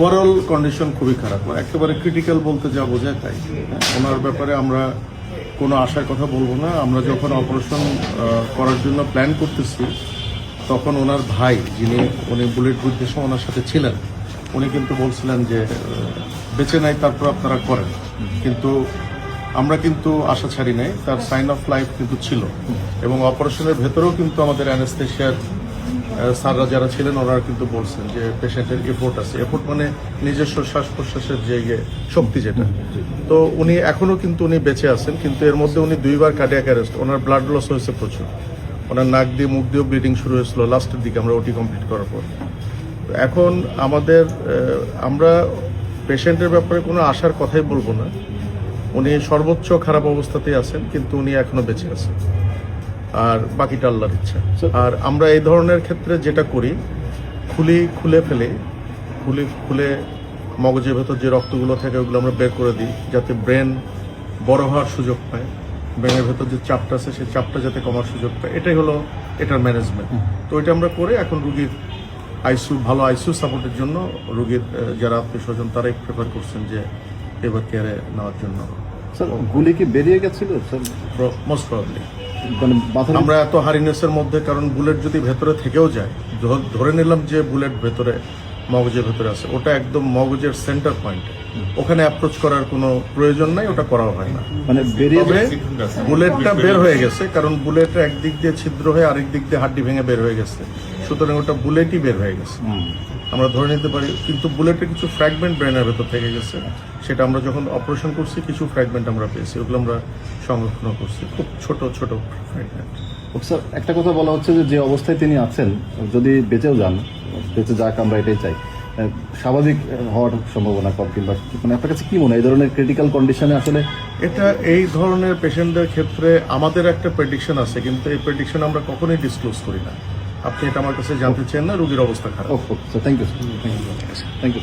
Overall condition খুবই খারাপ, একেবারে ক্রিটিক্যাল বলতে যা বোঝায় তাই। ওনার ব্যাপারে আমরা কোনো আশার কথা বলবো না। আমরা যখন অপারেশন করার জন্য প্ল্যান করতেছি তখন ওনার ভাই, উনি বুলেট বুদ্ধের সময় ওনার সাথে ছিলেন, উনি কিন্তু বলছিলেন যে বেঁচে নাই, তারপর আপনারা করেন। কিন্তু আমরা কিন্তু আশা ছাড়ি নাই, তার সাইন অফ লাইফ কিন্তু ছিল। এবং অপারেশনের ভেতরেও কিন্তু আমাদের অ্যানেস্থেশিয়ার স্যাররা যারা ছিলেন ওনারা কিন্তু বলছেন যে পেশেন্টের এফোর্ট আছে। এফোর্ট মানে নিজস্ব শ্বাস প্রশ্বাসের যে শক্তি যেটা। তো উনি এখনো কিন্তু উনি বেঁচে আছেন, কিন্তু এর মধ্যে উনি 2 বার কার্ডিয়াক অ্যারেস্ট, ওনার ব্লাড লস হয়েছে প্রচুর, ওনার নাক দিয়ে মুখ দিয়েও ব্লিডিং শুরু হয়েছিল লাস্টের দিকে আমরা ওটি কমপ্লিট করার পর। এখন আমরা পেশেন্টের ব্যাপারে কোনো আশার কথাই বলবো না। উনি সর্বোচ্চ খারাপ অবস্থাতেই আছেন, কিন্তু উনি এখনো বেঁচে আছেন, আর বাকিটা আল্লাহর ইচ্ছা। আর আমরা এই ধরনের ক্ষেত্রে যেটা করি, খুলে মগজের ভেতর যে রক্তগুলো থাকে ওগুলো আমরা বের করে দিই, যাতে ব্রেন বড় হওয়ার সুযোগ পায়, ব্রেনের ভেতর যে চাপটা আছে সেই চাপটা যাতে কমার সুযোগ পায়, এটাই হলো এটার ম্যানেজমেন্ট। তো এটা আমরা করে এখন রুগীর ভালো আইসিইউ সাপোর্টের জন্য রুগীর যারা আত্মীয় স্বজন তারাই প্রেফার করছেন যে এবার কেয়ারে নেওয়ার জন্য। স্যার, গুলি কি বেরিয়ে গেছিল স্যার? Most probably. মানে আমরা এত হারিনেসের মধ্যে, কারণ বুলেট যদি ভেতরে থেকেও যায়, ধরে নিলাম যে বুলেট ভেতরে মগজের ভেতরে আছে, ওটা একদম মগজের সেন্টার পয়েন্ট, ওখানে অ্যাপ্রোচ করার কোনো প্রয়োজন নাই, ওটা করাও হয় না। মানে বুলেটটা বের হয়ে গেছে, কারণ বুলেটটা একদিক দিয়ে ছিদ্র হয়ে আরেক দিক দিয়ে হাড্ডি ভেঙে বের হয়ে গেছে, সুতরাং ওটা বুলেটই বের হয়ে গেছে আমরা ধরে নিতে পারি। কিন্তু বুলেটের কিছু ফ্র্যাগমেন্ট ব্রেনের ভেতর থেকে গেছে, সেটা আমরা যখন অপারেশন করছি কিছু ফ্র্যাগমেন্ট আমরা পেয়েছি, ওগুলো আমরা সংরক্ষণ করছি, খুব ছোট ছোট ফ্র্যাগমেন্ট। স্যার, একটা কথা বলা হচ্ছে যে অবস্থায় তিনি আছেন, যদি বেঁচে যাক আমরা এটাই চাই, স্বাভাবিক হওয়ার সম্ভাবনা কম, কিংবা মানে আপনার কাছে কি মনে হয় এই ধরনের ক্রিটিক্যাল কন্ডিশনে আসলে? এই ধরনের পেশেন্টদের ক্ষেত্রে আমাদের একটা প্রেডিকশন আছে, কিন্তু এই প্রেডিকশন আমরা কখনোই ডিসক্লোজ করি না। আপনি এটা আমার কাছে জানতে চান না, রোগীর অবস্থা খারাপ। Thank you.